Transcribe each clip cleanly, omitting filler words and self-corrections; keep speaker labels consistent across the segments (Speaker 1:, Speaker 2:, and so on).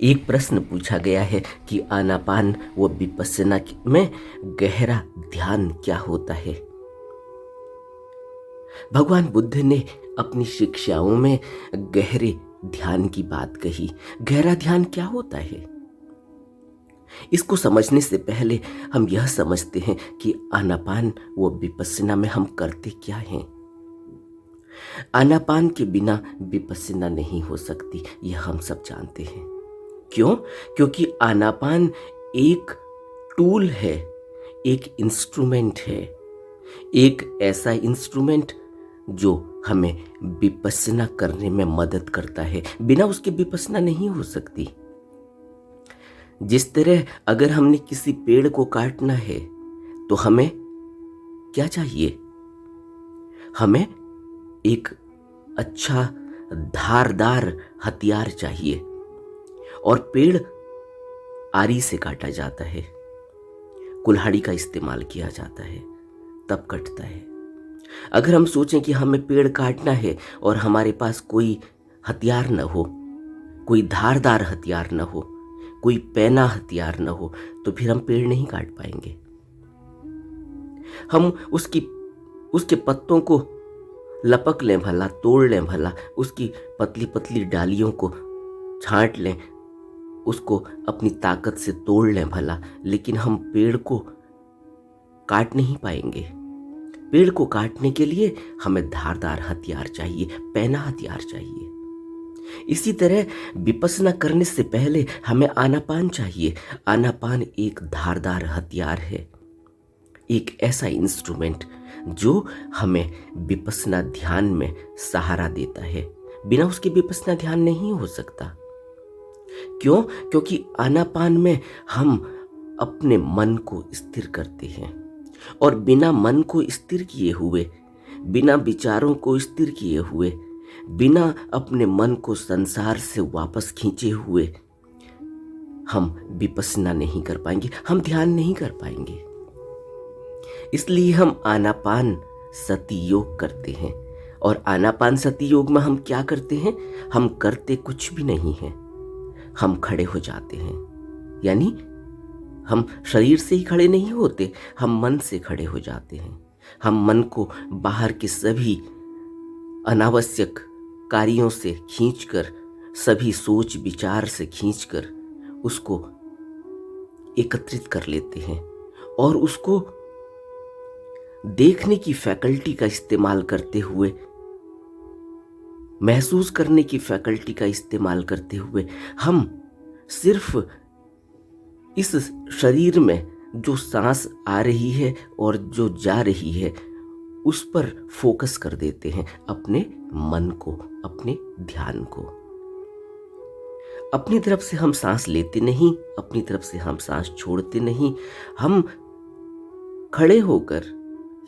Speaker 1: एक प्रश्न पूछा गया है कि आनापान व विपस्सना में गहरा ध्यान क्या होता है। भगवान बुद्ध ने अपनी शिक्षाओं में गहरे ध्यान की बात कही। गहरा ध्यान क्या होता है, इसको समझने से पहले हम यह समझते हैं कि आनापान व विपस्सना में हम करते क्या हैं। आनापान के बिना विपस्सना नहीं हो सकती, यह हम सब जानते हैं। क्यों? क्योंकि आनापान एक टूल है, एक इंस्ट्रूमेंट है, एक ऐसा इंस्ट्रूमेंट जो हमें विपस्सना करने में मदद करता है। बिना उसके विपस्सना नहीं हो सकती। जिस तरह अगर हमने किसी पेड़ को काटना है तो हमें क्या चाहिए? हमें एक अच्छा धारदार हथियार चाहिए, और पेड़ आरी से काटा जाता है, कुल्हाड़ी का इस्तेमाल किया जाता है, तब कटता है। अगर हम सोचें कि हमें पेड़ काटना है और हमारे पास कोई हथियार न हो, कोई धारदार हथियार न हो, कोई पैना हथियार न हो, तो फिर हम पेड़ नहीं काट पाएंगे। हम उसके पत्तों को लपक लें भला, तोड़ लें भला, उसकी पतली पतली डालियों को छांट लें, उसको अपनी ताकत से तोड़ लें भला, लेकिन हम पेड़ को काट नहीं पाएंगे। पेड़ को काटने के लिए हमें धारदार हथियार चाहिए, पैना हथियार चाहिए। इसी तरह विपस्सना करने से पहले हमें आनापान चाहिए। आनापान एक धारदार हथियार है, एक ऐसा इंस्ट्रूमेंट जो हमें विपस्सना ध्यान में सहारा देता है। बिना उसके विपस्सना ध्यान नहीं हो सकता। क्यों? क्योंकि आनापान में हम अपने मन को स्थिर करते हैं, और बिना मन को स्थिर किए हुए, बिना विचारों को स्थिर किए हुए, बिना अपने मन को संसार से वापस खींचे हुए हम विपस्सना नहीं कर पाएंगे, हम ध्यान नहीं कर पाएंगे। इसलिए हम आनापान सति योग करते हैं। और आनापान सति योग में हम क्या करते हैं? हम करते कुछ भी नहीं हैं, हम खड़े हो जाते हैं। यानी हम शरीर से ही खड़े नहीं होते, हम मन से खड़े हो जाते हैं। हम मन को बाहर के सभी अनावश्यक कार्यों से खींचकर, सभी सोच विचार से खींचकर उसको एकत्रित कर लेते हैं, और उसको देखने की फैकल्टी का इस्तेमाल करते हुए, महसूस करने की फैकल्टी का इस्तेमाल करते हुए हम सिर्फ इस शरीर में जो सांस आ रही है और जो जा रही है उस पर फोकस कर देते हैं, अपने मन को, अपने ध्यान को। अपनी तरफ से हम सांस लेते नहीं, अपनी तरफ से हम सांस छोड़ते नहीं। हम खड़े होकर,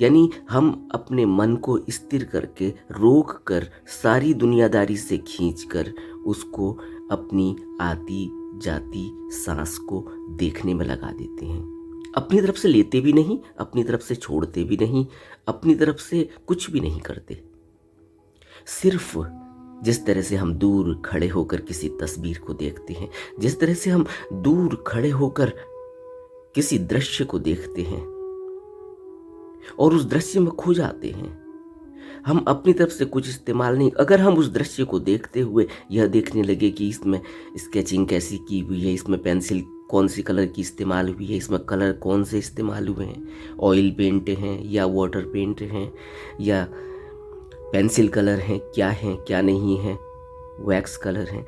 Speaker 1: यानी हम अपने मन को स्थिर करके, रोक कर, सारी दुनियादारी से खींचकर उसको अपनी आती जाती सांस को देखने में लगा देते हैं। अपनी तरफ से लेते भी नहीं, अपनी तरफ से छोड़ते भी नहीं, अपनी तरफ से कुछ भी नहीं करते। सिर्फ जिस तरह से हम दूर खड़े होकर किसी तस्वीर को देखते हैं, जिस तरह से हम दूर खड़े होकर किसी दृश्य को देखते हैं और उस दृश्य में खो जाते हैं, हम अपनी तरफ से कुछ इस्तेमाल नहीं। अगर हम उस दृश्य को देखते हुए यह देखने लगे कि इसमें स्केचिंग कैसी की हुई है, इसमें पेंसिल कौन सी कलर की इस्तेमाल हुई है, इसमें कलर कौन से इस्तेमाल हुए हैं, ऑयल पेंट हैं या वाटर पेंट हैं या पेंसिल कलर हैं, क्या नहीं है, वैक्स कलर हैं,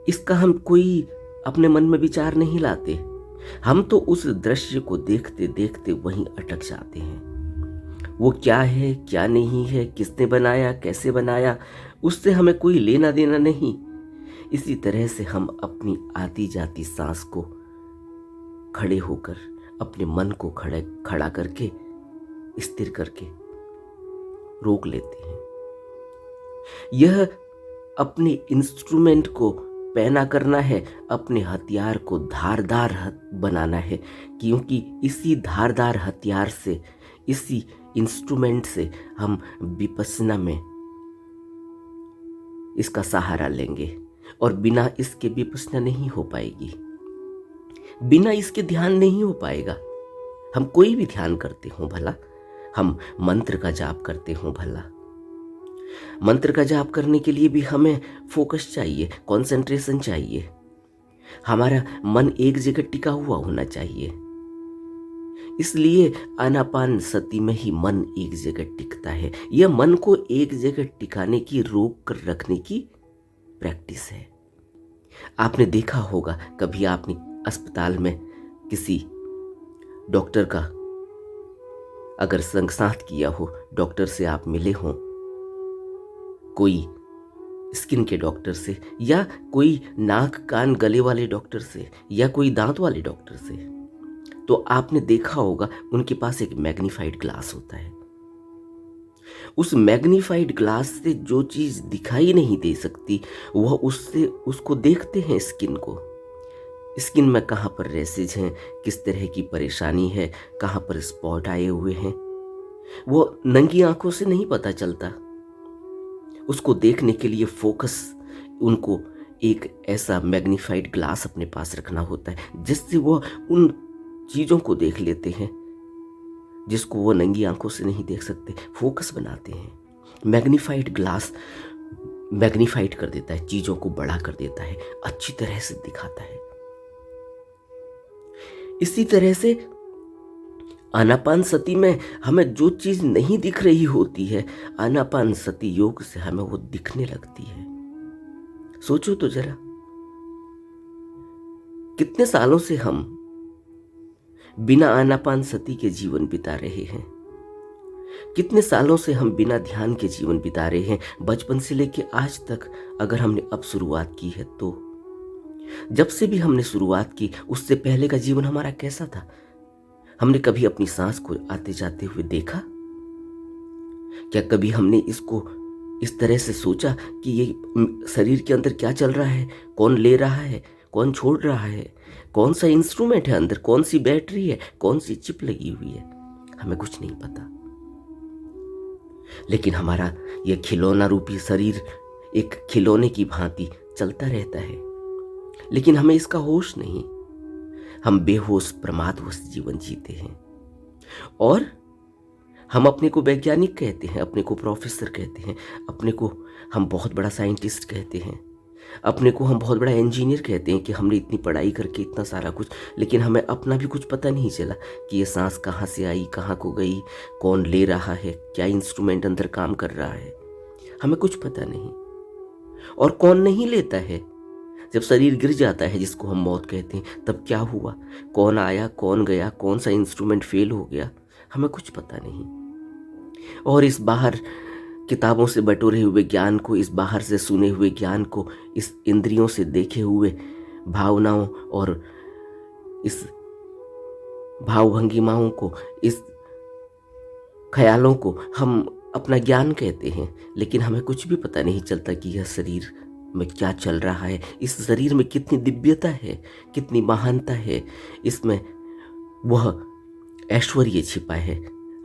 Speaker 1: इसका हम कोई अपने मन में विचार नहीं लाते। हम तो उस दृश्य को देखते देखते वहीं अटक जाते हैं। वो क्या है, क्या नहीं है, किसने बनाया, कैसे बनाया, उससे हमें कोई लेना देना नहीं। इसी तरह से हम अपनी आती जाती सांस को खड़े होकर, अपने मन को खड़ा करके, स्थिर करके रोक लेते हैं। यह अपने इंस्ट्रूमेंट को पैना करना है, अपने हथियार को धारदार बनाना है, क्योंकि इसी धारदार हथियार से, इसी इंस्ट्रूमेंट से हम विपस्सना में इसका सहारा लेंगे और बिना इसके विपश्यना नहीं हो पाएगी, बिना इसके ध्यान नहीं हो पाएगा। हम कोई भी ध्यान करते हो भला, हम मंत्र का जाप करते हो भला, मंत्र का जाप करने के लिए भी हमें फोकस चाहिए, कंसंट्रेशन चाहिए, हमारा मन एक जगह टिका हुआ होना चाहिए। इसलिए आनापान सती में ही मन एक जगह टिकता है। यह मन को एक जगह टिकाने की, रोक कर रखने की प्रैक्टिस है। आपने देखा होगा, कभी आपने अस्पताल में किसी डॉक्टर का अगर संग साथ किया हो, डॉक्टर से आप मिले हो, कोई स्किन के डॉक्टर से, या कोई नाक कान गले वाले डॉक्टर से, या कोई दांत वाले डॉक्टर से, तो आपने देखा होगा उनके पास एक मैग्नीफाइड ग्लास होता है। उस मैग्नीफाइड ग्लास से जो चीज दिखाई नहीं दे सकती, वह उससे उसको देखते हैं, स्किन को। स्किन में कहाँ पर रैसेज हैं, किस तरह की परेशानी है, कहाँ पर स्पॉट आए हुए हैं, वो नंगी आंखों से नहीं पता चलता। उसको देखने के लिए फोकस, उनको एक ऐसा मैग्नीफाइड ग्लास अपने पास रखना होता है जिससे वो उन चीज़ों को देख लेते हैं जिसको वो नंगी आंखों से नहीं देख सकते। फोकस बनाते हैं। मैग्नीफाइड ग्लास मैग्नीफाइड कर देता है, चीज़ों को बड़ा कर देता है, अच्छी तरह से दिखाता है। इसी तरह से आनापान सती में हमें जो चीज नहीं दिख रही होती है, आनापान सती योग से हमें वो दिखने लगती है। सोचो तो जरा, कितने सालों से हम बिना आनापान सती के जीवन बिता रहे हैं, कितने सालों से हम बिना ध्यान के जीवन बिता रहे हैं। बचपन से लेके आज तक अगर हमने अब शुरुआत की है, तो जब से भी हमने शुरुआत की, उससे पहले का जीवन हमारा कैसा था? हमने कभी अपनी सांस को आते जाते हुए देखा? क्या कभी हमने इसको इस तरह से सोचा कि ये शरीर के अंदर क्या चल रहा है, कौन ले रहा है, कौन छोड़ रहा है, कौन सा इंस्ट्रूमेंट है अंदर, कौन सी बैटरी है, कौन सी चिप लगी हुई है? हमें कुछ नहीं पता। लेकिन हमारा यह खिलौना रूपी शरीर एक खिलौने की भांति चलता रहता है, लेकिन हमें इसका होश नहीं। हम बेहोश प्रमादवश जीवन जीते हैं, और हम अपने को वैज्ञानिक कहते हैं, अपने को प्रोफेसर कहते हैं, अपने को हम बहुत बड़ा साइंटिस्ट कहते हैं, अपने को हम बहुत बड़ा इंजीनियर कहते हैं कि हमने इतनी पढ़ाई करके इतना सारा कुछ, लेकिन हमें अपना भी कुछ पता नहीं चला कि ये सांस कहाँ से आई, कहाँ को गई, कौन ले रहा है, क्या इंस्ट्रूमेंट अंदर काम कर रहा है, हमें कुछ पता नहीं। और कौन नहीं लेता है? जब शरीर गिर जाता है, जिसको हम मौत कहते हैं, तब क्या हुआ, कौन आया, कौन गया, कौन सा इंस्ट्रूमेंट फेल हो गया, हमें कुछ पता नहीं। और इस बाहर किताबों से बटोरे हुए ज्ञान को, इस बाहर से सुने हुए ज्ञान को, इस इंद्रियों से देखे हुए भावनाओं और इस भावभंगिमाओं को, इस ख्यालों को हम अपना ज्ञान कहते हैं, लेकिन हमें कुछ भी पता नहीं चलता कि यह शरीर में क्या चल रहा है, इस शरीर में कितनी दिव्यता है, कितनी महानता है, इसमें वह ऐश्वर्य छिपा है,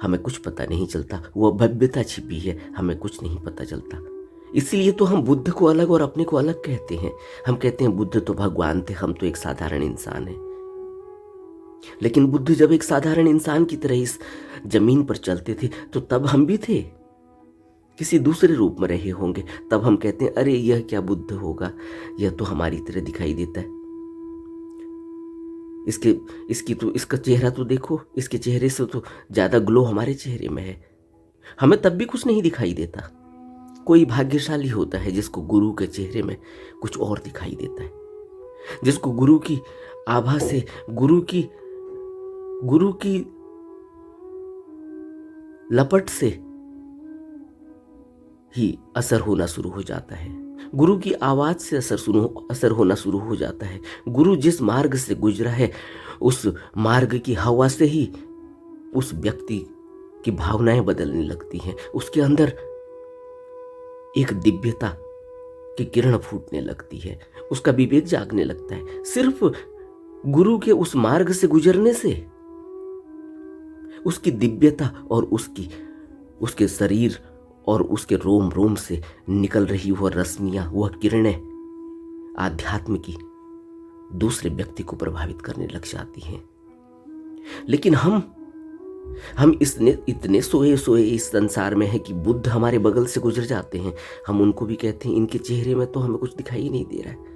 Speaker 1: हमें कुछ पता नहीं चलता, वह भव्यता छिपी है, हमें कुछ नहीं पता चलता। इसलिए तो हम बुद्ध को अलग और अपने को अलग कहते हैं। हम कहते हैं बुद्ध तो भगवान थे, हम तो एक साधारण इंसान हैं। लेकिन बुद्ध जब एक साधारण इंसान की तरह इस जमीन पर चलते थे, तो तब हम भी थे, किसी दूसरे रूप में रहे होंगे। तब हम कहते हैं अरे यह क्या बुद्ध होगा, यह तो हमारी तरह दिखाई देता है, इसका चेहरा तो देखो, इसके चेहरे से तो ज्यादा ग्लो हमारे चेहरे में है। हमें तब भी कुछ नहीं दिखाई देता। कोई भाग्यशाली होता है जिसको गुरु के चेहरे में कुछ और दिखाई देता है, जिसको गुरु की आभा से, गुरु की लपट से ही असर होना शुरू हो जाता है, गुरु की आवाज से असर होना शुरू हो जाता है। गुरु जिस मार्ग से गुजरा है, उस मार्ग की हवा से ही उस व्यक्ति की भावनाएं बदलने लगती हैं, उसके अंदर एक दिव्यता की किरण फूटने लगती है, उसका विवेक जागने लगता है। सिर्फ गुरु के उस मार्ग से गुजरने से उसकी दिव्यता और उसके शरीर और उसके रोम रोम से निकल रही वह रश्मियां, वह किरणें आध्यात्म की दूसरे व्यक्ति को प्रभावित करने लग जाती हैं। लेकिन हम इतने सोए सोए इस संसार में हैं कि बुद्ध हमारे बगल से गुजर जाते हैं, हम उनको भी कहते हैं इनके चेहरे में तो हमें कुछ दिखाई नहीं दे रहा है,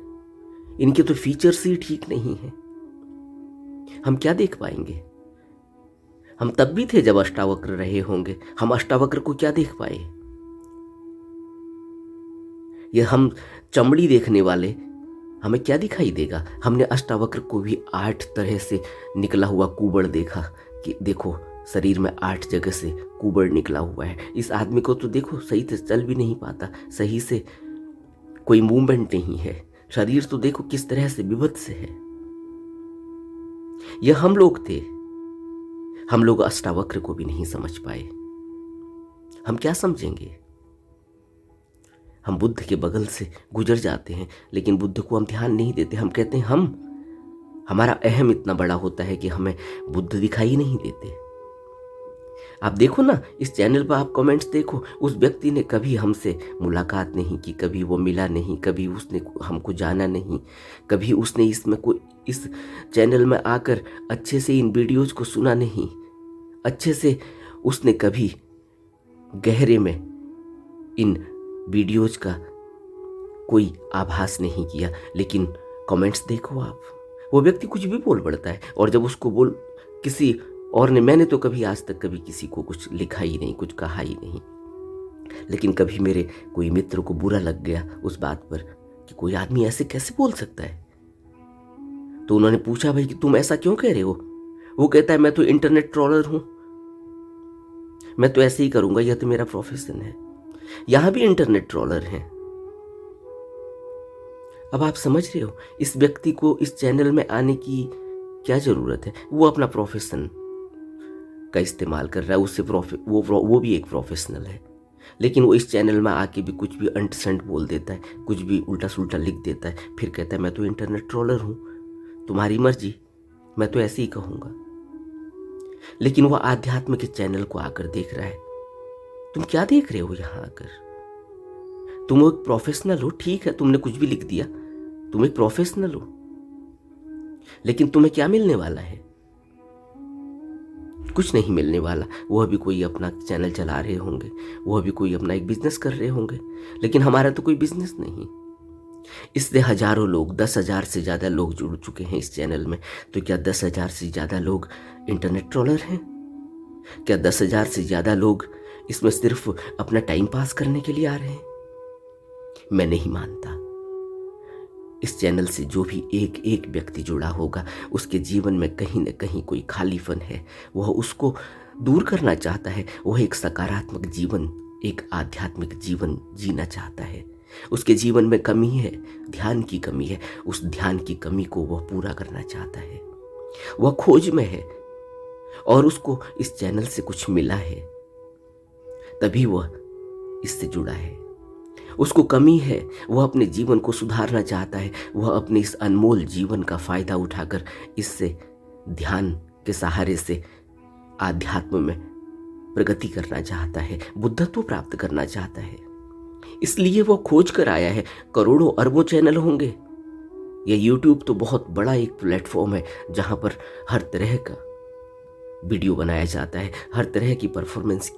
Speaker 1: इनके तो फीचर्स ही ठीक नहीं है। हम क्या देख पाएंगे? हम तब भी थे जब अष्टावक्र रहे होंगे, हम अष्टावक्र को क्या देख पाए? ये हम चमड़ी देखने वाले हमें क्या दिखाई देगा? हमने अष्टावक्र को भी 8 तरह से निकला हुआ कुबड़ देखा कि देखो शरीर में 8 जगह से कुबड़ निकला हुआ है। इस आदमी को तो देखो सही से चल भी नहीं पाता, सही से कोई मूवमेंट नहीं है, शरीर तो देखो किस तरह से विभत्स है। यह हम लोग थे, हम लोग अष्टावक्र को भी नहीं समझ पाए। हम क्या समझेंगे? हम बुद्ध के बगल से गुजर जाते हैं, लेकिन बुद्ध को हम ध्यान नहीं देते। हम कहते हैं हमारा अहम इतना बड़ा होता है कि हमें बुद्ध दिखाई नहीं देते। आप देखो ना, इस चैनल पर आप कमेंट्स देखो, उस व्यक्ति ने कभी हमसे मुलाकात नहीं की, कभी वो मिला नहीं, कभी उसने हमको जाना नहीं, कभी उसने इस चैनल में आकर अच्छे से इन वीडियोज को सुना नहीं, अच्छे से उसने कभी गहरे में इन वीडियोज का कोई आभास नहीं किया। लेकिन कमेंट्स देखो आप, वो व्यक्ति कुछ भी बोल पड़ता है, और जब उसको किसी और ने, मैंने तो कभी आज तक कभी किसी को कुछ लिखा ही नहीं, कुछ कहा ही नहीं, लेकिन कभी मेरे कोई मित्र को बुरा लग गया उस बात पर कि कोई आदमी ऐसे कैसे बोल सकता है, तो उन्होंने पूछा भाई कि तुम ऐसा क्यों कह रहे हो? वो कहता है मैं तो इंटरनेट ट्रोलर हूं, मैं तो ऐसे ही करूंगा, यह तो मेरा प्रोफेशन है। यहां भी इंटरनेट ट्रोलर हैं। अब आप समझ रहे हो इस व्यक्ति को इस चैनल में आने की क्या जरूरत है? वो अपना प्रोफेशन का इस्तेमाल कर रहा है, उससे वो भी एक प्रोफेशनल है, लेकिन वो इस चैनल में आके भी कुछ भी अंट संट बोल देता है, कुछ भी उल्टा सुल्टा लिख देता है, फिर कहता है मैं तो इंटरनेट ट्रोलर हूं, तुम्हारी मर्जी, मैं तो ऐसे ही कहूंगा। लेकिन वो आध्यात्म के चैनल को आकर देख रहा है। तुम क्या देख रहे हो यहां आकर? तुम एक प्रोफेशनल हो, ठीक है, तुमने कुछ भी लिख दिया, तुम एक प्रोफेशनल हो, लेकिन तुम्हें क्या मिलने वाला है? कुछ नहीं मिलने वाला। वह भी कोई अपना चैनल चला रहे होंगे, वह भी कोई अपना एक बिजनेस कर रहे होंगे, लेकिन हमारा तो कोई बिजनेस नहीं। इससे हजारों लोग, 10,000 से ज्यादा लोग जुड़ चुके हैं इस चैनल में, तो क्या 10,000 से ज्यादा लोग इंटरनेट ट्रोलर हैं? क्या 10,000 से ज्यादा लोग इसमें सिर्फ अपना टाइम पास करने के लिए आ रहे हैं? मैं नहीं मानता। इस चैनल से जो भी एक एक व्यक्ति जुड़ा होगा, उसके जीवन में कहीं न कहीं कोई खालीपन है, वह उसको दूर करना चाहता है। वह एक सकारात्मक जीवन, एक आध्यात्मिक जीवन जीना चाहता है। उसके जीवन में कमी है, ध्यान की कमी है, उस ध्यान की कमी को वह पूरा करना चाहता है। वह खोज में है और उसको इस चैनल से कुछ मिला है, तभी वह इससे जुड़ा है। उसको कमी है, वह अपने जीवन को सुधारना चाहता है, वह अपने इस अनमोल जीवन का फायदा उठाकर इससे, ध्यान के सहारे से आध्यात्म में प्रगति करना चाहता है, बुद्धत्व प्राप्त करना चाहता है। इसलिए वह खोज कर आया है। करोड़ों अरबों चैनल होंगे। यह यूट्यूब तो बहुत बड़ा एक प्लेटफॉर्म है जहां पर हर तरह का वीडियो बनाया जाता है, हर तरह की परफॉर्मेंस,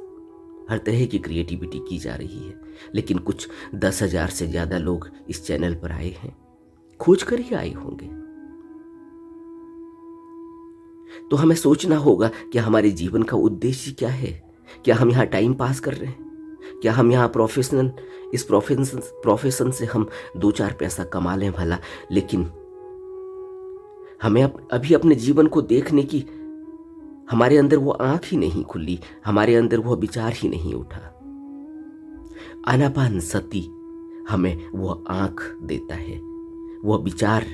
Speaker 1: हर तरह की क्रिएटिविटी की जा रही है। लेकिन कुछ 10,000 से ज्यादा लोग इस चैनल पर आए हैं, खोज कर ही आए होंगे। तो हमें सोचना होगा कि हमारे जीवन का उद्देश्य क्या है। क्या हम यहाँ टाइम पास कर रहे हैं? क्या हम यहाँ इस प्रोफेशन से हम 2-4 पैसा कमा लें भला, लेकिन हमें अभी अपने जीवन को देखने की हमारे अंदर वो आंख ही नहीं खुली, हमारे अंदर वो विचार ही नहीं उठा। आनापान सती हमें वो आंख देता है, वह विचार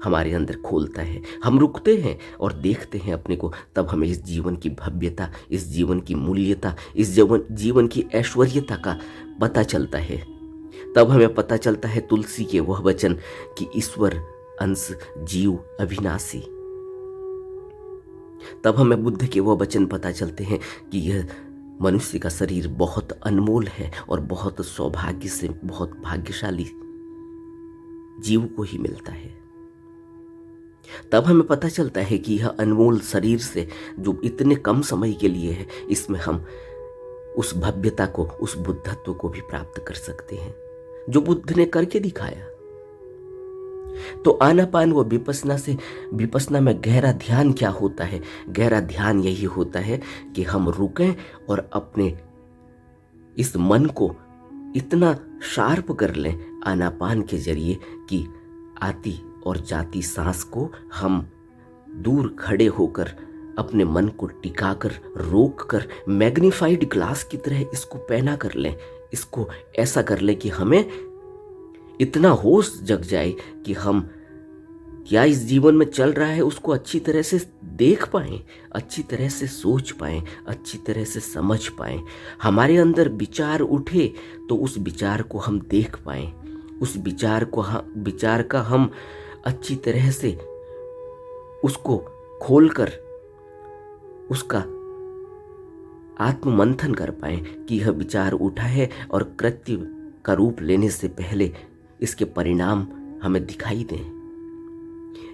Speaker 1: हमारे अंदर खोलता है। हम रुकते हैं और देखते हैं अपने को, तब हमें इस जीवन की भव्यता, इस जीवन की मूल्यता, इस जीवन की ऐश्वर्यता का पता चलता है। तब हमें पता चलता है तुलसी के वह वचन कि ईश्वर अंश जीव अविनाशी। तब हमें बुद्ध के वह वचन पता चलते हैं कि यह मनुष्य का शरीर बहुत अनमोल है और बहुत सौभाग्य से, बहुत भाग्यशाली जीव को ही मिलता है। तब हमें पता चलता है कि यह अनमोल शरीर से जो इतने कम समय के लिए है, इसमें हम उस भव्यता को, उस बुद्धत्व को भी प्राप्त कर सकते हैं जो बुद्ध ने करके दिखाया। तो आनापान व विपस्सना में गहरा ध्यान क्या होता है? गहरा ध्यान यही होता है कि हम रुकें और अपने इस मन को इतना शार्प कर लें आनापान के जरिए कि आती और जाती सांस को हम दूर खड़े होकर अपने मन को टिकाकर, रोक कर, मैग्नीफाइड ग्लास की तरह इसको पैना कर लें। इसको ऐसा कर लें कि हमें इतना होश जग जाए कि हम क्या इस जीवन में चल रहा है उसको अच्छी तरह से देख पाएं, अच्छी तरह से सोच पाएं, अच्छी तरह से समझ पाएं। हमारे अंदर विचार उठे तो उस विचार को हम देख पाएं, उस विचार का हम अच्छी तरह से उसको खोलकर उसका आत्ममंथन कर पाएं कि यह विचार उठा है और कृत्य का रूप लेने से पहले इसके परिणाम हमें दिखाई दें।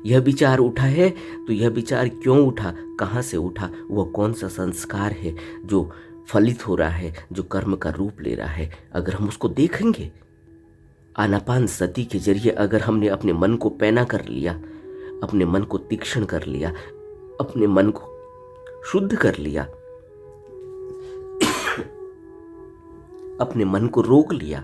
Speaker 1: यह विचार उठा है तो यह विचार क्यों उठा, कहाँ से उठा, वह कौन सा संस्कार है जो फलित हो रहा है, जो कर्म का रूप ले रहा है। अगर हम उसको देखेंगे आनापान सती के जरिए, अगर हमने अपने मन को पैना कर लिया, अपने मन को तीक्ष्ण कर लिया, अपने मन को शुद्ध कर लिया, अपने मन को रोक लिया,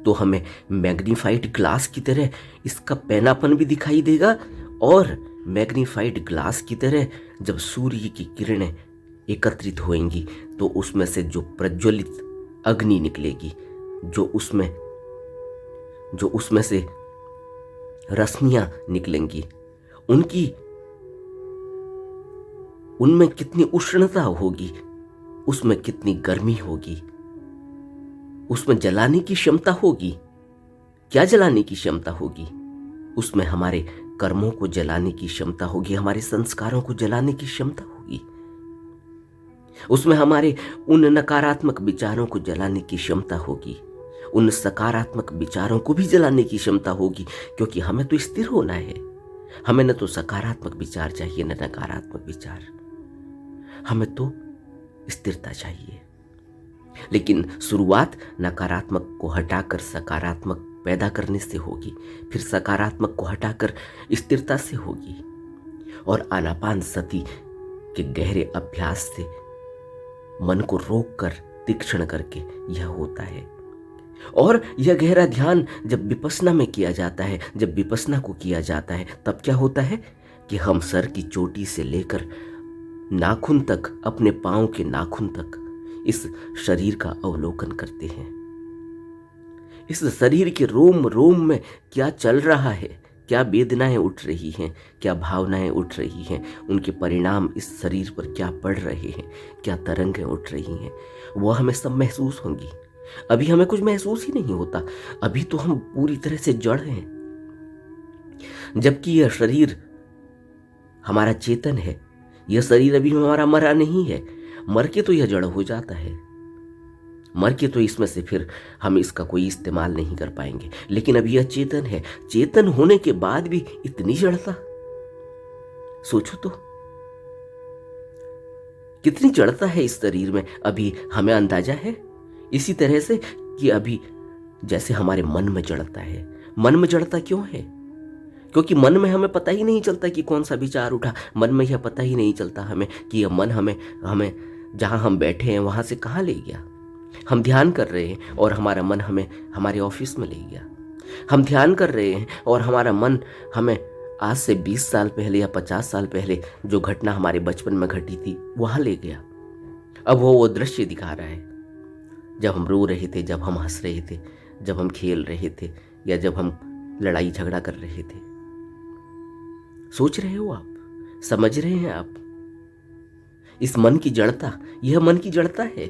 Speaker 1: तो हमें मैग्नीफाइड ग्लास की तरह इसका पैनापन भी दिखाई देगा। और मैग्नीफाइड ग्लास की तरह जब सूर्य की किरणें एकत्रित होंगी तो उसमें से जो प्रज्वलित अग्नि निकलेगी, जो उसमें से रश्मियां निकलेंगी, उनमें कितनी उष्णता होगी, उसमें कितनी गर्मी होगी, उसमें जलाने की क्षमता होगी। क्या जलाने की क्षमता होगी? उसमें हमारे कर्मों को जलाने की क्षमता होगी, हमारे संस्कारों को जलाने की क्षमता होगी, उसमें हमारे उन नकारात्मक विचारों को जलाने की क्षमता होगी, उन सकारात्मक विचारों को भी जलाने की क्षमता होगी। क्योंकि हमें तो स्थिर होना है, हमें न तो सकारात्मक विचार चाहिए न नकारात्मक विचार, हमें तो स्थिरता चाहिए। लेकिन शुरुआत नकारात्मक को हटाकर सकारात्मक पैदा करने से होगी, फिर सकारात्मक को हटाकर स्थिरता से होगी। और आनापान सती के गहरे अभ्यास से मन को रोककर तीक्ष्ण करके यह होता है। और यह गहरा ध्यान जब विपस्सना में किया जाता है, जब विपस्सना को किया जाता है, तब क्या होता है कि हम सर की चोटी से लेकर नाखून तक, अपने पांव के नाखून तक इस शरीर का अवलोकन करते हैं। इस शरीर के रोम रोम में क्या चल रहा है, क्या वेदनाएं उठ रही हैं, क्या भावनाएं उठ रही हैं, उनके परिणाम इस शरीर पर क्या पड़ रहे हैं, क्या तरंगें उठ रही हैं, वह हमें सब महसूस होंगी। अभी हमें कुछ महसूस ही नहीं होता, अभी तो हम पूरी तरह से जड़ हैं। जबकि यह शरीर हमारा चेतन है, यह शरीर अभी हमारा मरा नहीं है। मर के तो यह जड़ हो जाता है, मर के तो इसमें से फिर हम इसका कोई इस्तेमाल नहीं कर पाएंगे। लेकिन अभी यह चेतन है, चेतन होने के बाद भी इतनी जड़ता, सोचो तो कितनी जड़ता है इस शरीर में, अभी हमें अंदाजा है। इसी तरह से कि अभी जैसे हमारे मन में जड़ता है। मन में जड़ता क्यों है? क्योंकि मन में हमें पता ही नहीं चलता कि कौन सा विचार उठा, मन में यह पता ही नहीं चलता हमें कि यह मन हमें जहां हम बैठे हैं वहां से कहां ले गया। हम ध्यान कर रहे हैं और हमारा मन हमें हमारे ऑफिस में ले गया। हम ध्यान कर रहे हैं और हमारा मन हमें आज से 20 साल पहले या 50 साल पहले जो घटना हमारे बचपन में घटी थी वहां ले गया। अब वो दृश्य दिखा रहा है, जब हम रो रहे थे, जब हम हंस रहे थे, जब हम खेल रहे थे, या जब हम लड़ाई झगड़ा कर रहे थे। सोच रहे हो आप, समझ रहे हैं आप इस मन की जड़ता? यह मन की जड़ता है,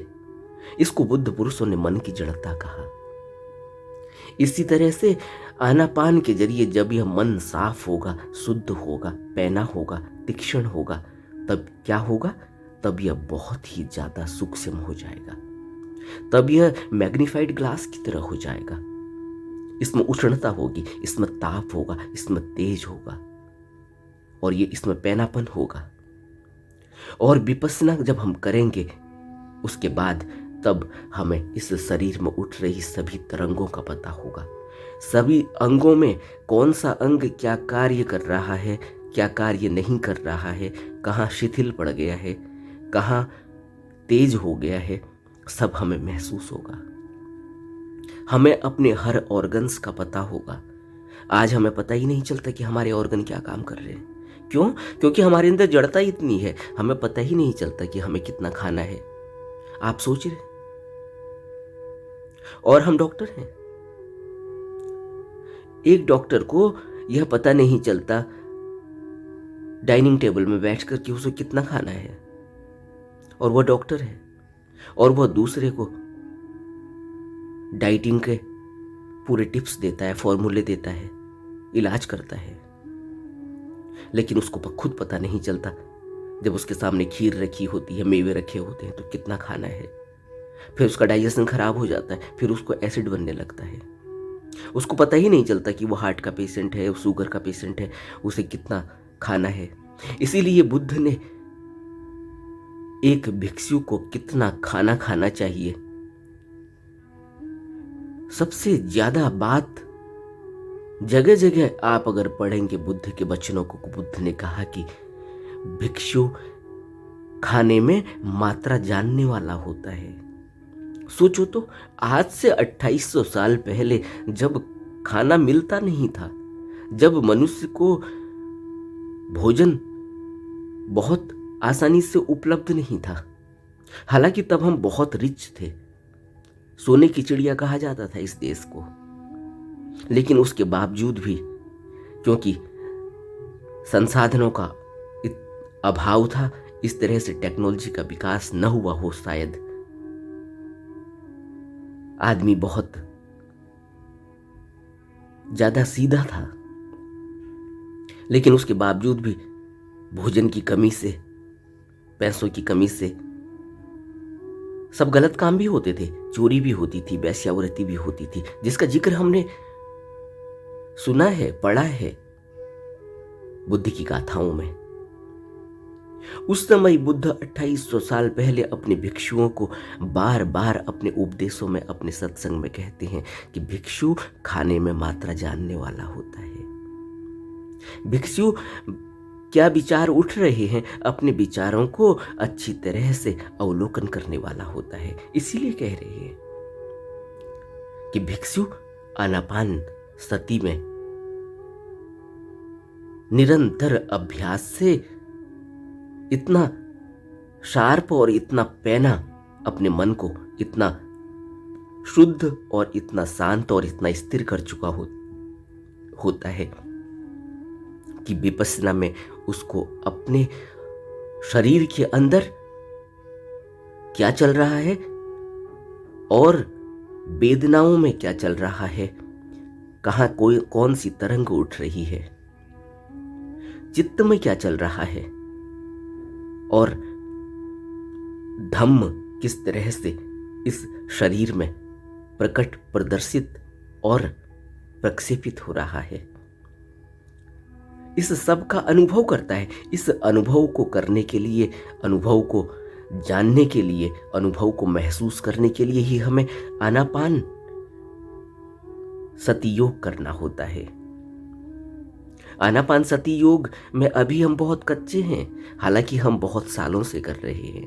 Speaker 1: इसको बुद्ध पुरुषों ने मन की जड़ता कहा। इसी तरह से आनापान के जरिए जब यह मन साफ होगा, शुद्ध होगा, पैना होगा, तीक्ष्ण होगा, तब क्या होगा? तब यह बहुत ही ज्यादा सूक्ष्म हो जाएगा, तब यह मैग्नीफाइड ग्लास की तरह हो जाएगा। इसमें उष्णता होगी, इसमें ताप होगा, इसमें तेज होगा, और ये इसमें पैनापन होगा। और विपश्यना जब हम करेंगे उसके बाद तब हमें इस शरीर में उठ रही सभी तरंगों का पता होगा, सभी अंगों में कौन सा अंग क्या कार्य कर रहा है, क्या कार्य नहीं कर रहा है, कहाँ शिथिल पड़ गया है, कहाँ तेज हो गया है, सब हमें महसूस होगा। हमें अपने हर ऑर्गन्स का पता होगा। आज हमें पता ही नहीं चलता कि हमारे ऑर्गन क्या काम कर रहे हैं। क्यों? क्योंकि हमारे अंदर जड़ता इतनी है, हमें पता ही नहीं चलता कि हमें कितना खाना है। आप सोच रहे, और हम डॉक्टर हैं। एक डॉक्टर को यह पता नहीं चलता डाइनिंग टेबल में बैठकर कि उसे कितना खाना है, और वह डॉक्टर है, और वह दूसरे को डाइटिंग के पूरे टिप्स देता है, फॉर्मूले देता है, इलाज करता है। लेकिन उसको खुद पता नहीं चलता जब उसके सामने खीर रखी होती है, मेवे रखे होते हैं, तो कितना खाना है। फिर उसका डाइजेशन खराब हो जाता है, फिर उसको एसिड बनने लगता है। उसको पता ही नहीं चलता कि वो हार्ट का पेशेंट है, शुगर का पेशेंट है, उसे कितना खाना है। इसीलिए बुद्ध ने एक भिक्षु को कितना खाना खाना चाहिए, सबसे ज्यादा बात जगह जगह आप अगर पढ़ेंगे बुद्ध के वचनों को, बुद्ध ने कहा कि भिक्षु खाने में मात्रा जानने वाला होता है। सोचो तो, आज से 2800 साल पहले जब खाना मिलता नहीं था, जब मनुष्य को भोजन बहुत आसानी से उपलब्ध नहीं था, हालांकि तब हम बहुत रिच थे, सोने की चिड़िया कहा जाता था इस देश को, लेकिन उसके बावजूद भी क्योंकि संसाधनों का अभाव था, इस तरह से टेक्नोलॉजी का विकास न हुआ हो शायद, आदमी बहुत ज्यादा सीधा था। लेकिन उसके बावजूद भी भोजन की कमी से, पैसों की कमी से सब गलत काम भी होते थे, चोरी भी होती थी, वेश्यावृत्ति भी होती थी, जिसका जिक्र हमने सुना है, पढ़ा है बुद्ध की गाथाओं में। उस समय बुद्ध 2800 साल पहले अपने भिक्षुओं को बार बार अपने उपदेशों में, अपने सत्संग में कहते हैं कि भिक्षु खाने में मात्रा जानने वाला होता है। भिक्षु क्या विचार उठ रहे हैं, अपने विचारों को अच्छी तरह से अवलोकन करने वाला होता है। इसीलिए कह रहे हैं कि भिक्षु आनापान सती में निरंतर अभ्यास से इतना शार्प और इतना पैना अपने मन को इतना शुद्ध और इतना शांत और इतना स्थिर कर चुका होता है कि विपश्यना में उसको अपने शरीर के अंदर क्या चल रहा है और वेदनाओं में क्या चल रहा है, कहाँ कौन सी तरंग उठ रही है, चित्त में क्या चल रहा है, और धम्म किस तरह से इस शरीर में प्रकट, प्रदर्शित और प्रक्षेपित हो रहा है, इस सब का अनुभव करता है। इस अनुभव को करने के लिए, अनुभव को जानने के लिए, अनुभव को महसूस करने के लिए ही हमें आनापान सती योग करना होता है। आनापान सती योग में अभी हम बहुत कच्चे हैं, हालांकि हम बहुत सालों से कर रहे हैं।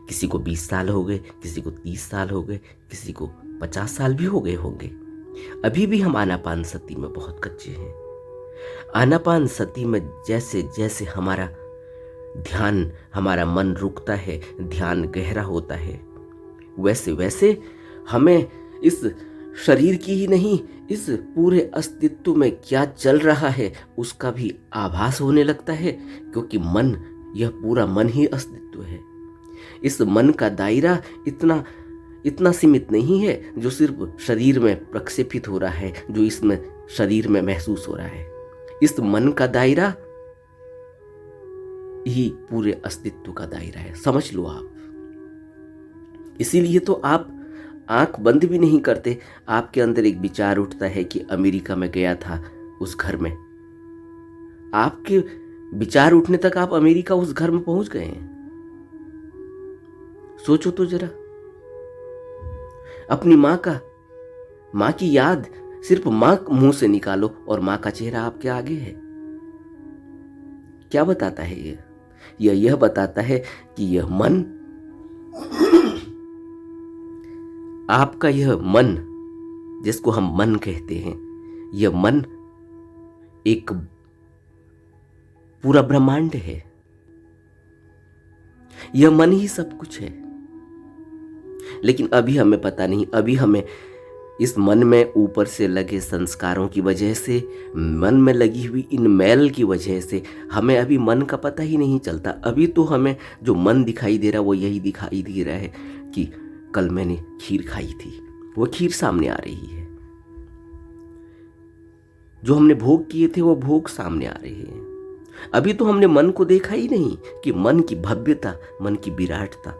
Speaker 1: किसी को 20 साल हो गए, किसी को 30 साल हो गए, किसी को 50 साल भी हो गए होंगे। अभी भी हम आनापान सती में बहुत कच्चे हैं। आनापान सती में जैसे जैसे हमारा ध्यान, हमारा मन रुकता है, ध्यान गहरा होता है, वैसे वैसे हमें इस शरीर की ही नहीं, इस पूरे अस्तित्व में क्या चल रहा है उसका भी आभास होने लगता है, क्योंकि मन, यह पूरा मन ही अस्तित्व है। इस मन का दायरा इतना सीमित नहीं है जो सिर्फ शरीर में प्रक्षेपित हो रहा है, जो इसमें शरीर में महसूस हो रहा है। इस मन का दायरा ही पूरे अस्तित्व का दायरा है, समझ लो आप। इसीलिए तो आप आंख बंद भी नहीं करते, आपके अंदर एक विचार उठता है कि अमेरिका में गया था उस घर में। आपके विचार उठने तक आप अमेरिका उस घर में पहुंच गए हैं। सोचो तो जरा, अपनी माँ की याद सिर्फ माँ मुंह से निकालो और माँ का चेहरा आपके आगे है। क्या बताता है यह बताता है कि यह मन, आपका यह मन, जिसको हम मन कहते हैं, यह मन एक पूरा ब्रह्मांड है। यह मन ही सब कुछ है। लेकिन अभी हमें पता नहीं, अभी हमें इस मन में ऊपर से लगे संस्कारों की वजह से, मन में लगी हुई इन मैल की वजह से हमें अभी मन का पता ही नहीं चलता। अभी तो हमें जो मन दिखाई दे रहा वो यही दिखाई दे रहा है कि कल मैंने खीर खाई थी, वो खीर सामने आ रही है। जो हमने भोग किए थे वो भोग सामने आ रहे हैं। अभी तो हमने मन को देखा ही नहीं कि मन की भव्यता, मन की विराटता,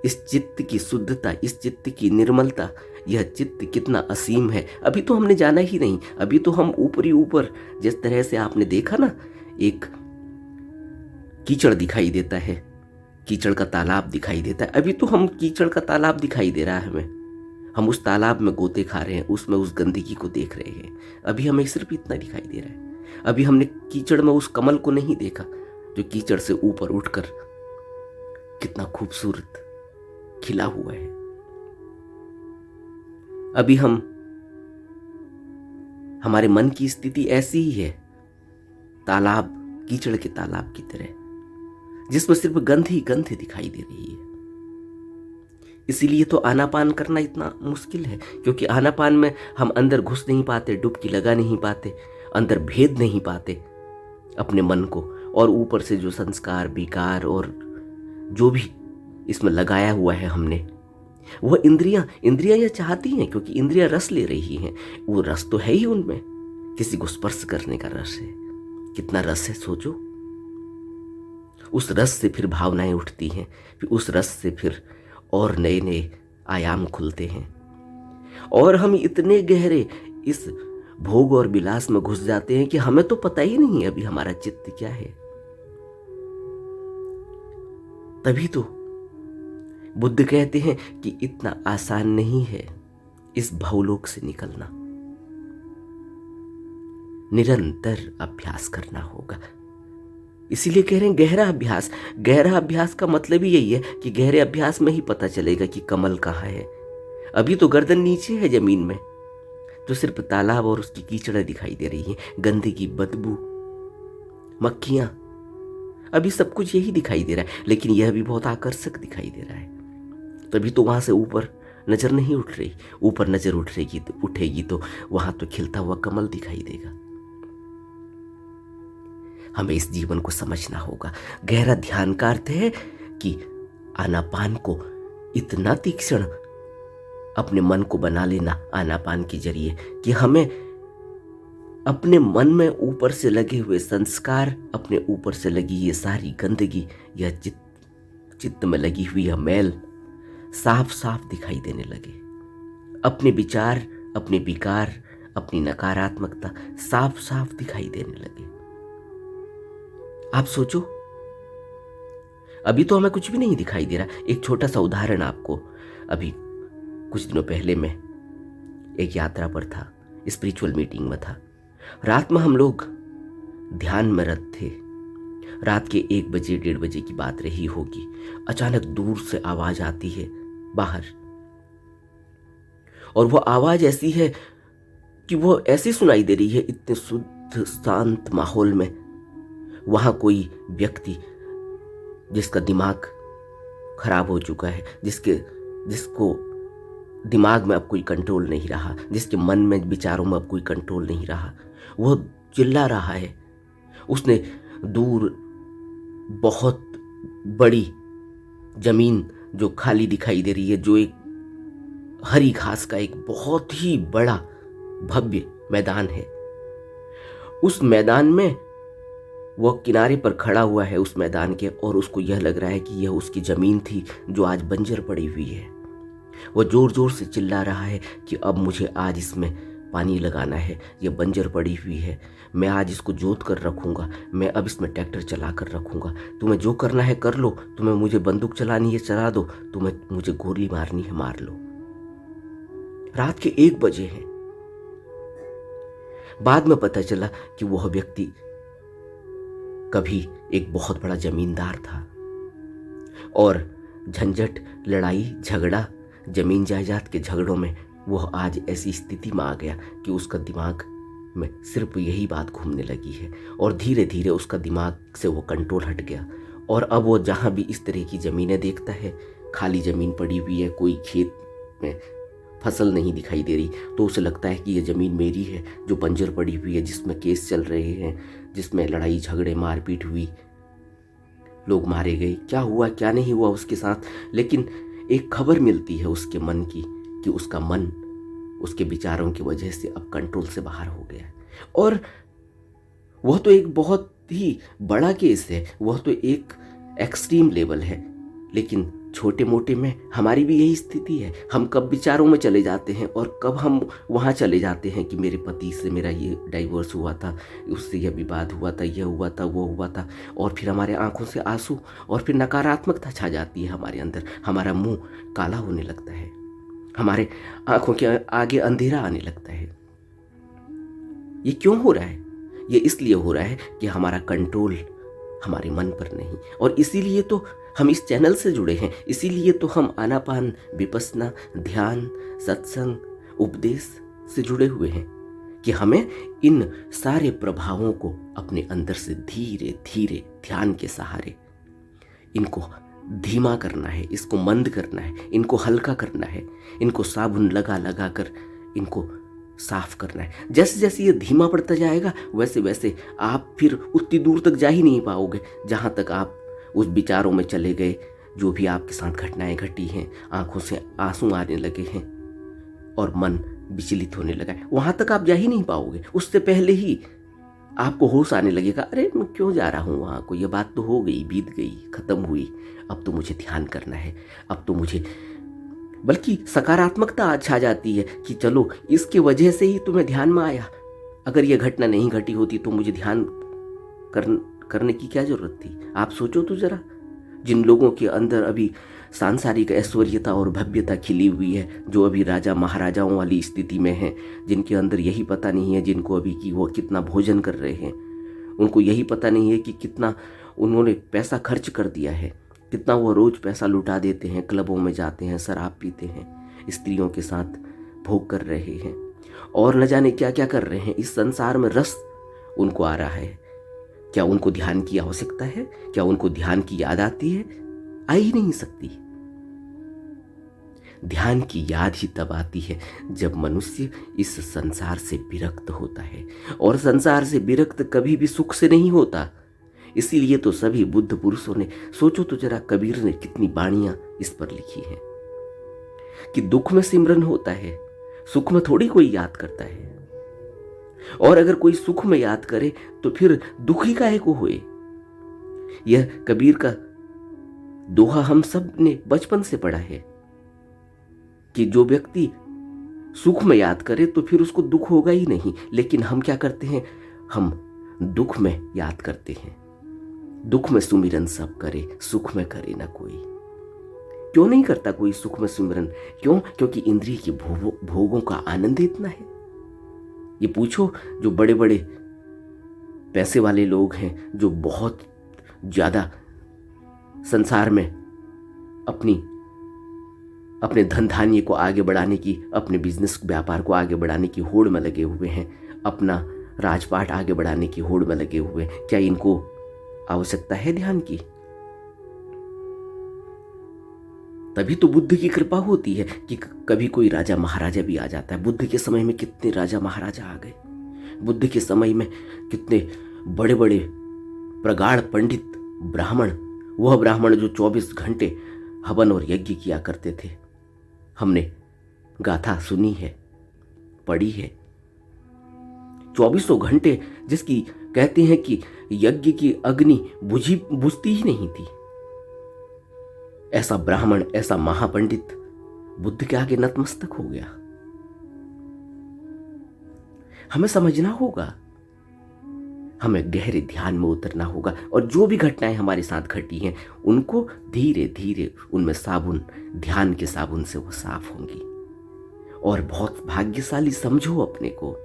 Speaker 1: इस चित्त की शुद्धता, इस चित्त की निर्मलता, यह चित्त कितना असीम है, अभी तो हमने जाना ही नहीं। अभी तो हम ऊपर ही ऊपर, जिस तरह से आपने देखा ना, एक कीचड़ दिखाई देता है, कीचड़ का तालाब दिखाई देता है, अभी तो हम कीचड़ का तालाब दिखाई दे रहा है हमें। हम उस तालाब में गोते खा रहे हैं, उसमें उस गंदगी को देख रहे हैं। अभी हमें सिर्फ इतना दिखाई दे रहा है। अभी हमने कीचड़ में उस कमल को नहीं देखा जो कीचड़ से ऊपर उठकर कितना खूबसूरत खिला हुआ है। अभी हमारे मन की स्थिति ऐसी ही है, तालाब, कीचड़ के तालाब की तरह, जिसमें सिर्फ गंध ही गंध दिखाई दे रही है। इसीलिए तो आनापान करना इतना मुश्किल है, क्योंकि आनापान में हम अंदर घुस नहीं पाते, डुबकी लगा नहीं पाते, अंदर भेद नहीं पाते अपने मन को। और ऊपर से जो संस्कार, विकार और जो भी इसमें लगाया हुआ है हमने, वह इंद्रियां यह चाहती हैं, क्योंकि इंद्रियां रस ले रही हैं। वो रस तो है ही उनमें, किसी को स्पर्श करने का रस है। कितना रस है सोचो। उस रस से फिर भावनाएं उठती हैं, फिर उस रस से फिर और नए नए आयाम खुलते हैं, और हम इतने गहरे इस भोग और विलास में घुस जाते हैं कि हमें तो पता ही नहीं अभी हमारा चित्त क्या है। तभी तो बुद्ध कहते हैं कि इतना आसान नहीं है इस भवलोक से निकलना, निरंतर अभ्यास करना होगा। इसीलिए कह रहे हैं गहरा अभ्यास। गहरा अभ्यास का मतलब ही यही है कि गहरे अभ्यास में ही पता चलेगा कि कमल कहाँ है। अभी तो गर्दन नीचे है जमीन में, तो सिर्फ तालाब और उसकी कीचड़ दिखाई दे रही है, गंदगी, बदबू, मक्खियां, अभी सब कुछ यही दिखाई दे रहा है। लेकिन यह भी बहुत आकर्षक दिखाई दे रहा है। तभी तो वहां से ऊपर नजर नहीं उठ रही। ऊपर नजर उठेगी तो वहां तो खिलता हुआ कमल दिखाई देगा। हमें इस जीवन को समझना होगा। गहरा ध्यान का अर्थ है कि आनापान को इतना तीक्ष्ण अपने मन को बना लेना आनापान के जरिए कि हमें अपने मन में ऊपर से लगे हुए संस्कार, अपने ऊपर से लगी ये सारी गंदगी, यह चित्त में लगी हुई यह मैल साफ साफ दिखाई देने लगे। अपने विचार, अपने विकार, अपनी नकारात्मकता साफ साफ दिखाई देने लगे। आप सोचो, अभी तो हमें कुछ भी नहीं दिखाई दे रहा। एक छोटा सा उदाहरण आपको, अभी कुछ दिनों पहले मैं एक यात्रा पर था, स्पिरिचुअल मीटिंग में था। रात में हम लोग ध्यान में रत थे। रात के 1 बजे 1:30 बजे की बात रही होगी। अचानक दूर से आवाज आती है बाहर, और वो आवाज ऐसी है कि वो ऐसी सुनाई दे रही है इतने शुद्ध शांत माहौल में। वहां कोई व्यक्ति जिसका दिमाग खराब हो चुका है, जिसको दिमाग में अब कोई कंट्रोल नहीं रहा, जिसके मन में, विचारों में अब कोई कंट्रोल नहीं रहा, वो चिल्ला रहा है। उसने दूर बहुत बड़ी जमीन जो खाली दिखाई दे रही है, जो एक हरी घास का एक बहुत ही बड़ा भव्य मैदान है, उस मैदान में वो किनारे पर खड़ा हुआ है उस मैदान के, और उसको यह लग रहा है कि यह उसकी जमीन थी जो आज बंजर पड़ी हुई है। वह जोर जोर से चिल्ला रहा है कि अब मुझे आज इसमें पानी लगाना है, ये बंजर पड़ी हुई है, मैं आज इसको जोत कर रखूंगा, मैं अब इसमें ट्रैक्टर चला कर रखूंगा, तुम्हें जो करना है कर लो, तुम्हें मुझे बंदूक चलानी है चला दो, तुम्हें मुझे गोली मारनी है मार लो। रात के 1 बजे हैं। बाद में पता चला कि वह व्यक्ति कभी एक बहुत बड़ा जमींदार था और झंझट, लड़ाई झगड़ा, जमीन जायदाद के झगड़ों में वह आज ऐसी स्थिति में आ गया कि उसका दिमाग में सिर्फ यही बात घूमने लगी है और धीरे धीरे उसका दिमाग से वो कंट्रोल हट गया। और अब वो जहाँ भी इस तरह की ज़मीनें देखता है, खाली ज़मीन पड़ी हुई है, कोई खेत में फसल नहीं दिखाई दे रही, तो उसे लगता है कि ये ज़मीन मेरी है जो बंजर पड़ी हुई है, जिसमें केस चल रहे हैं, जिसमें लड़ाई झगड़े मारपीट हुई, लोग मारे गए, क्या हुआ क्या नहीं हुआ उसके साथ। लेकिन एक खबर मिलती है उसके मन की कि उसका मन उसके विचारों की वजह से अब कंट्रोल से बाहर हो गया है। और वह तो एक बहुत ही बड़ा केस है, वह तो एक एक्सट्रीम लेवल है, लेकिन छोटे मोटे में हमारी भी यही स्थिति है। हम कब विचारों में चले जाते हैं और कब हम वहाँ चले जाते हैं कि मेरे पति से मेरा ये डाइवोर्स हुआ था, उससे यह विवाद हुआ था, यह हुआ था, वो हुआ था, और फिर हमारे आंखों से आंसू और फिर नकारात्मकता छा जाती है हमारे अंदर, हमारा मुंह काला होने लगता है, हमारे आंखों के आगे अंधेरा आने लगता है। ये क्यों हो रहा है? ये इसलिए हो रहा है कि हमारा कंट्रोल हमारे मन पर नहीं। और इसीलिए तो हम इस चैनल से जुड़े हैं, इसीलिए तो हम आनापान, विपस्सना, ध्यान, सत्संग, उपदेश से जुड़े हुए हैं कि हमें इन सारे प्रभावों को अपने अंदर से धीरे धीरे ध्यान के सहारे इनको धीमा करना है, इसको मंद करना है, इनको हल्का करना है, इनको साबुन लगा लगा कर इनको साफ करना है। जैसे जैसे ये धीमा पड़ता जाएगा वैसे वैसे आप फिर उतनी दूर तक जा ही नहीं पाओगे जहाँ तक आप उस विचारों में चले गए, जो भी आपके साथ घटनाएं घटी हैं, आंखों से आंसू आने लगे हैं और मन विचलित होने लगा है, वहाँ तक आप जा ही नहीं पाओगे। उससे पहले ही आपको होश आने लगेगा, अरे मैं क्यों जा रहा हूँ वहाँ को, ये बात तो हो गई, बीत गई, खत्म हुई, अब तो मुझे ध्यान करना है, अब तो मुझे, बल्कि सकारात्मकता छा जाती है कि चलो इसके वजह से ही तुम्हें ध्यान में आया, अगर यह घटना नहीं घटी होती तो मुझे ध्यान करने की क्या जरूरत थी। आप सोचो तो जरा, जिन लोगों के अंदर अभी सांसारिक ऐश्वर्यता और भव्यता खिली हुई है, जो अभी राजा महाराजाओं वाली स्थिति में हैं, जिनके अंदर यही पता नहीं है जिनको अभी कि वो कितना भोजन कर रहे हैं, उनको यही पता नहीं है कि कितना उन्होंने पैसा खर्च कर दिया है, कितना वो रोज पैसा लुटा देते हैं, क्लबों में जाते हैं, शराब पीते हैं, स्त्रियों के साथ भोग कर रहे हैं और न जाने क्या क्या कर रहे हैं। इस संसार में रस उनको आ रहा है। क्या उनको ध्यान की आवश्यकता है? क्या उनको ध्यान की याद आती है? आ ही नहीं सकती। ध्यान की याद ही तब आती है जब मनुष्य इस संसार से विरक्त होता है, और संसार से विरक्त कभी भी सुख से नहीं होता। इसीलिए तो सभी बुद्ध पुरुषों ने, सोचो तो जरा, कबीर ने कितनी बाणियां इस पर लिखी हैं कि दुख में सिमरन होता है, सुख में थोड़ी कोई याद करता है। और अगर कोई सुख में याद करे तो फिर दुखी काहे को होए। यह कबीर का दोहा हम सब ने बचपन से पढ़ा है कि जो व्यक्ति सुख में याद करे तो फिर उसको दुख होगा ही नहीं। लेकिन हम क्या करते हैं, हम दुख में याद करते हैं। दुख में सुमिरन सब करे, सुख में करे ना कोई। क्यों नहीं करता कोई सुख में सुमिरन? क्यों? क्योंकि इंद्रिय के भोगों का आनंद इतना है। ये पूछो जो बड़े बड़े पैसे वाले लोग हैं, जो बहुत ज्यादा संसार में अपने धन धान्य को आगे बढ़ाने की, अपने बिजनेस व्यापार को आगे बढ़ाने की होड़ में लगे हुए हैं, अपना राजपाट आगे बढ़ाने की होड़ में लगे हुए हैं, क्या इनको आवश्यकता है ध्यान की? तभी तो बुद्ध की कृपा होती है कि कभी कोई राजा महाराजा भी आ जाता है। बुद्ध के समय में कितने राजा महाराजा आ गए। बुद्ध के समय में कितने बड़े बड़े प्रगाढ़ पंडित ब्राह्मण, वह ब्राह्मण जो 24 घंटे हवन और यज्ञ किया करते थे। हमने गाथा सुनी है, पढ़ी है। 24 घंटे जिसकी कहते हैं कि यज्ञ की अग्नि बुझती ही नहीं थी। ऐसा ब्राह्मण, ऐसा महापंडित बुद्ध के आगे नतमस्तक हो गया। हमें समझना होगा, हमें गहरे ध्यान में उतरना होगा, और जो भी घटनाएं हमारे साथ घटी हैं उनको धीरे धीरे उनमें ध्यान के साबुन से वो साफ होंगी। और बहुत भाग्यशाली समझो अपने को,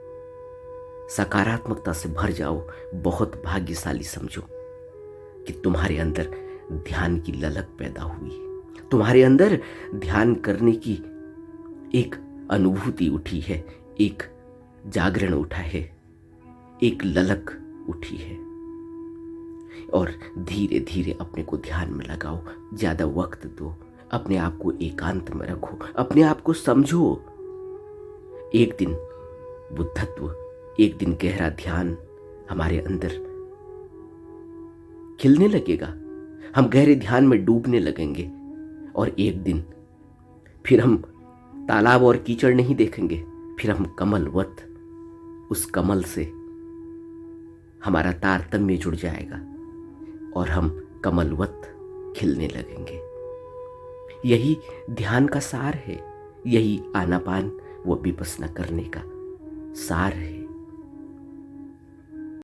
Speaker 1: सकारात्मकता से भर जाओ, बहुत भाग्यशाली समझो कि तुम्हारे अंदर ध्यान की ललक पैदा हुई, तुम्हारे अंदर ध्यान करने की एक अनुभूति उठी है, एक जागरण उठा है, एक ललक उठी है। और धीरे धीरे अपने को ध्यान में लगाओ, ज्यादा वक्त दो, अपने आप को एकांत में रखो, अपने आप को समझो। एक दिन बुद्धत्व, एक दिन गहरा ध्यान हमारे अंदर खिलने लगेगा, हम गहरे ध्यान में डूबने लगेंगे, और एक दिन फिर हम तालाब और कीचड़ नहीं देखेंगे, फिर हम कमलवत, उस कमल से हमारा तारतम्य जुड़ जाएगा और हम कमलवत खिलने लगेंगे। यही ध्यान का सार है, यही आनापान व विपश्यना करने का सार है।